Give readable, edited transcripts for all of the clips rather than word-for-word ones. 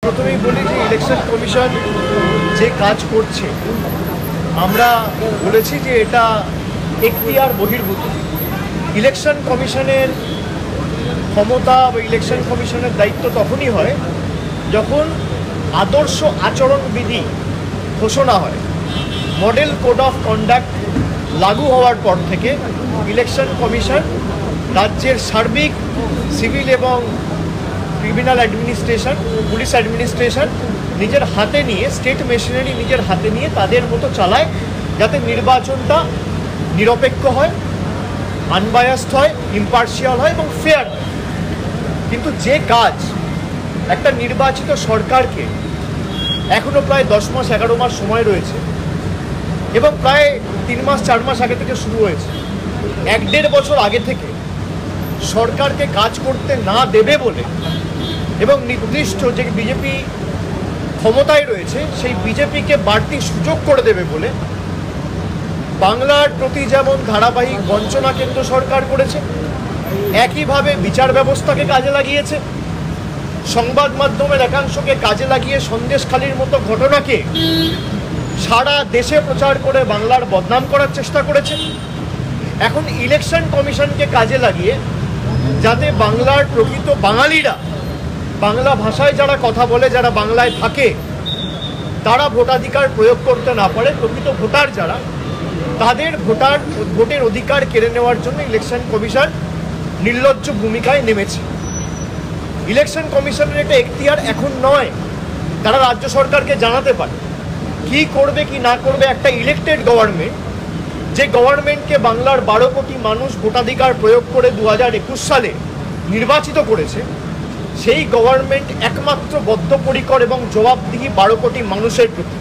প্রথমেই বলি যে ইলেকশন কমিশন যে কাজ করছে আমরা বলেছি যে এটা এখতিয়ার বহির্ভূত। ইলেকশন কমিশনের ক্ষমতা বা ইলেকশন কমিশনের দায়িত্ব তখনই হয় যখন আদর্শ আচরণবিধি ঘোষণা হয়। মডেল কোড অফ কন্ডাক্ট লাগু হওয়ার পর থেকে ইলেকশন কমিশন রাজ্যের সার্বিক সিভিল এবং ক্রিমিনাল অ্যাডমিনিস্ট্রেশন, পুলিশ অ্যাডমিনিস্ট্রেশন নিজের হাতে নিয়ে, স্টেট মেশিনারি নিজের হাতে নিয়ে তাদের মতো চালায়, যাতে নির্বাচনটা নিরপেক্ষ হয়, আনবায়াসড হয়, ইম্পার্শিয়াল হয় এবং ফেয়ার হয়। কিন্তু যে কাজ একটা নির্বাচিত সরকারকে এখনও প্রায় 10 মাস 11 মাস সময় রয়েছে এবং প্রায় 3 মাস 4 মাস আগে থেকে শুরু হয়েছে, 1-1.5 বছর আগে থেকে সরকারকে কাজ করতে না দেবে বলে এবং নির্দিষ্ট যে বিজেপি ক্ষমতায় রয়েছে সেই বিজেপিকে বাড়তি সুযোগ করে দেবে বলে বাংলার প্রতি যেমন ধারাবাহিক বঞ্চনা কেন্দ্র সরকার করেছে, একইভাবে বিচার ব্যবস্থাকে কাজে লাগিয়েছে, সংবাদ মাধ্যমের একাংশকে কাজে লাগিয়ে সন্দেশখালির মতো ঘটনাকে সারা দেশে প্রচার করে বাংলার বদনাম করার চেষ্টা করেছে। এখন ইলেকশন কমিশনকে কাজে লাগিয়ে যাতে বাংলার প্রকৃত বাঙালিরা, বাংলা ভাষায় যারা কথা বলে, যারা বাংলায় থাকে, তারা ভোটাধিকার প্রয়োগ করতে না পারে, প্রকৃত ভোটার যারা, তাদের ভোটের অধিকার কেড়ে নেওয়ার জন্য ইলেকশন কমিশন নির্লজ্জ ভূমিকায় নেমেছে। ইলেকশন কমিশনের এটা এখতিয়ার এখন নয়, তারা রাজ্য সরকারকে জানাতে পারে কি করবে কি না করবে। একটা ইলেক্টেড গভর্নমেন্ট, যে গভর্নমেন্টকে বাংলার 12 কোটি মানুষ ভোটাধিকার প্রয়োগ করে 2021 সালে নির্বাচিত করেছে, সেই গভর্নমেন্ট একমাত্র বদ্ধপরিকর এবং জবাবদিহি 12 কোটি মানুষের প্রতি,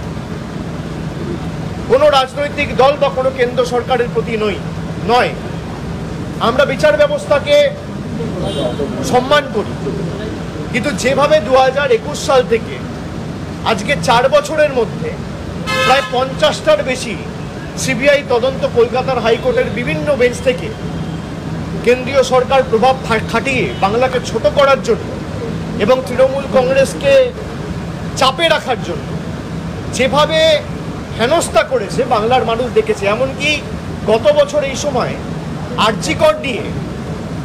কোনো রাজনৈতিক দল বা কোনো কেন্দ্র সরকারের প্রতি নয়। আমরা বিচার ব্যবস্থাকে সম্মান করি, কিন্তু যেভাবে 2021 সাল থেকে আজকে 4 বছরের মধ্যে প্রায় 50টার বেশি সিবিআই তদন্ত কলকাতার হাইকোর্টের বিভিন্ন বেঞ্চ থেকে কেন্দ্রীয় সরকার প্রভাব খাটিয়ে বাংলাকে ছোট করার জন্য এবং তৃণমূল কংগ্রেসকে চাপে রাখার জন্য যেভাবে হেনস্থা করেছে বাংলার মানুষ দেখেছে। এমনকি গত বছর এই সময় আরজি কর নিয়ে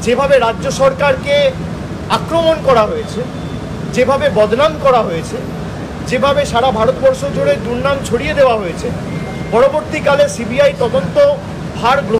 যেভাবে রাজ্য সরকারকে আক্রমণ করা হয়েছে, যেভাবে বদনাম করা হয়েছে, যেভাবে সারা ভারতবর্ষ জুড়ে দুর্নাম ছড়িয়ে দেওয়া হয়েছে, পরবর্তীকালে সিবিআই তদন্ত ভার